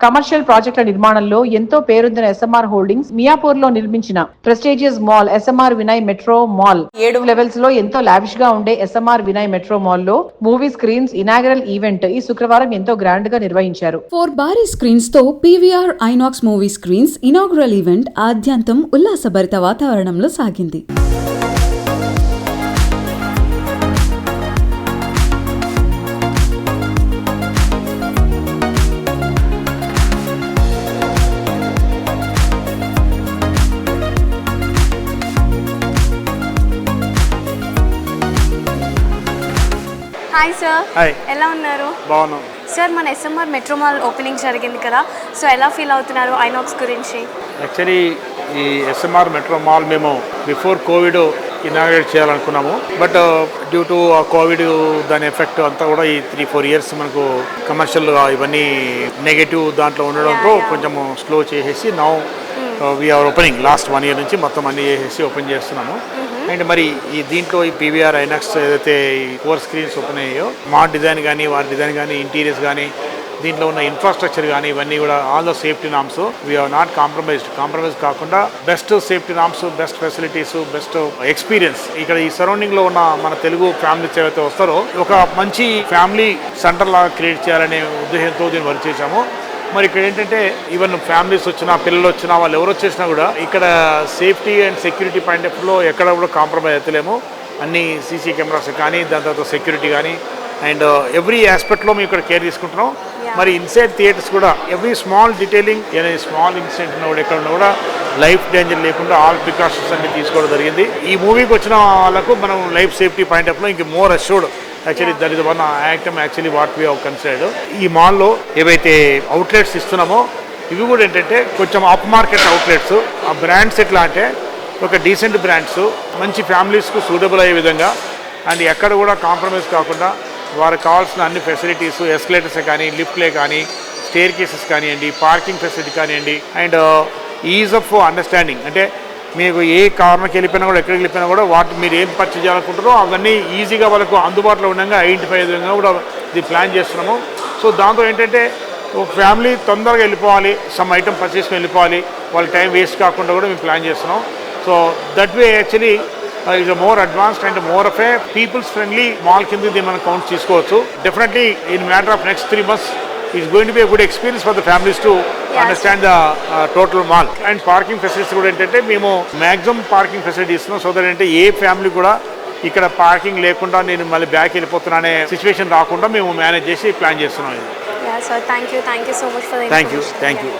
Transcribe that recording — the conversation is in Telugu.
కమర్షియల్ ప్రాజెక్టుల నిర్మాణంలో ఎంతో పేరొందిన ఎస్ఎంఆర్ హోల్డింగ్స్ మియాపూర్ లో నిర్మించిన prestigious mall SMR Vinay metro mall 7 levels లో ఎంతో లావిష్ గా ఉండే ఎస్ఎంఆర్ వినయ్ మెట్రో మాల్ లో మూవీ స్క్రీన్స్ ఇనాగరల్ ఈవెంట్ ఈ శుక్రవారం ఎంతో గ్రాండ్ గా నిర్వహించారు. 4 భారీ స్క్రీన్స్ తో PVR INOX movie screens inaugural event ఆద్యంతం ఉల్లాసభరిత వాతావరణంలో సాగింది. Hi sir. హాయ్. ఎలా ఉన్నారు? బాగున్నాం సార్, మన ఎస్ఎంఆర్ మెట్రో మాల్ ఓపెనింగ్ జరిగింది కదా, సో ఎలా ఫీల్ అవుతున్నారు ఐనాక్స్ గురించి? యాక్చువల్లీ ఈ ఎస్ఎంఆర్ మెట్రో మాల్ మేము బిఫోర్ కోవిడ్ ఇనాగ్రేట్ చేయాలనుకున్నాము. బట్ డ్యూ టు ఆ కోవిడ్ దాని ఎఫెక్ట్ అంతా కూడా ఈ 3-4 ఇయర్స్ మనకు కమర్షియల్ ఇవన్నీ నెగటివ్ దాంట్లో ఉండడంతో కొంచెం స్లో చేసేసి now we're opening last 1 year నుంచి మొత్తం అన్ని చేసేసి ఓపెన్ చేస్తున్నాము. అండ్ మరి ఈ దీంట్లో ఈ పీవీఆర్ ఐనాక్స్ ఏదైతే ఈ 4 స్క్రీన్స్ ఓపెన్ అయ్యాయో మా డిజైన్ కానీ వారి డిజైన్ కానీ ఇంటీరియర్స్ కానీ దీంట్లో ఉన్న ఇన్ఫ్రాస్ట్రక్చర్ కానీ ఇవన్నీ కూడా all the safety norms we are not compromise కాకుండా best safety norms, best facilities, best experience ఇక్కడ ఈ సరౌండింగ్లో ఉన్న మన తెలుగు ఫ్యామిలీస్ ఏవైతే వస్తారో ఒక మంచి ఫ్యామిలీ సెంటర్ లాగా క్రియేట్ చేయాలనే ఉద్దేశంతో దీన్ని వర్క్ చేశాము. మరి ఇక్కడ ఏంటంటే ఈవెన్ ఫ్యామిలీస్ వచ్చినా పిల్లలు వచ్చినా వాళ్ళు ఎవరు వచ్చేసినా కూడా ఇక్కడ safety and security point of లో ఎక్కడ కూడా కాంప్రమైజ్ అవుతలేము. అన్ని సీసీ కెమెరాస్ కానీ దాని తర్వాత సెక్యూరిటీ కానీ అండ్ ఎవ్రీ ఆస్పెక్ట్లో మేము ఇక్కడ కేర్ తీసుకుంటున్నాం. మరి ఇన్సైడ్ థియేటర్స్ కూడా every small detailing small incident ఉన్న కూడా ఎక్కడ ఉన్నా కూడా లైఫ్ డేంజర్ లేకుండా ఆల్ ప్రికాషన్స్ అన్ని తీసుకోవడం జరిగింది. ఈ మూవీకి వచ్చిన వాళ్ళకు మనం లైఫ్ సేఫ్టీ పాయింట్ ఆఫ్ లో ఇంక more assured actually that is one item actually what we have considered. ఈ మాల్లో ఏవైతే అవుట్లెట్స్ ఇస్తున్నామో ఇవి కూడా ఏంటంటే కొంచెం అప్ మార్కెట్ అవుట్లెట్స్. ఆ బ్రాండ్స్ ఎట్లా అంటే ఒక డీసెంట్ బ్రాండ్స్ మంచి ఫ్యామిలీస్కు సూటబుల్ అయ్యే విధంగా అండ్ ఎక్కడ కూడా కాంప్రమైజ్ కాకుండా వారికి కావాల్సిన అన్ని ఫెసిలిటీస్ ఎస్కలేటర్స్ కానీ లిఫ్ట్లే కానీ స్టేర్ కేసెస్ కానివ్వండి పార్కింగ్ ఫెసిలిటీ కానివ్వండి అండ్ ఈజ్ ఆఫ్ అండర్స్టాండింగ్ అంటే మీకు ఏ కార్నర్కి వెళ్ళిపోయినా కూడా ఎక్కడికి వెళ్ళిపోయినా కూడా వాటి మీరు ఏం పర్చేజ్ చేయాలనుకుంటారో అవన్నీ ఈజీగా వాళ్ళకు అందుబాటులో ఉండగా ఐడెంటిఫై అయ్యే విధంగా కూడా ఇది ప్లాన్ చేస్తున్నాము. సో దాంతో ఏంటంటే ఒక ఫ్యామిలీ తొందరగా వెళ్ళిపోవాలి, సమ్ ఐటమ్ పర్చేస్కి వెళ్ళిపోవాలి, వాళ్ళ టైం వేస్ట్ కాకుండా కూడా మేము ప్లాన్ చేస్తున్నాం. So that way actually is more advanced and more of a peoples friendly mall కింద దీన్ని మనం కౌంట్ చేసుకోవచ్చు. Definitely in matter of next 3 months is going to be a good experience for the families to understand the total mall. And parking facilities కూడా ఏంటంటే మేము మ్యాక్సిమం పార్కింగ్ ఫెసిలిటీ ఇస్తున్నాం. సో దట్ అంటే ఏ ఫ్యామిలీ కూడా ఇక్కడ పార్కింగ్ లేకుండా నేను మళ్ళీ బ్యాక్ వెళ్ళిపోతున్నా అనే సిచ్యువేషన్ రాకుండా మేము మేనేజ్ చేసి ప్లాన్ చేస్తున్నాం. Thank you so much for the information. Thank you.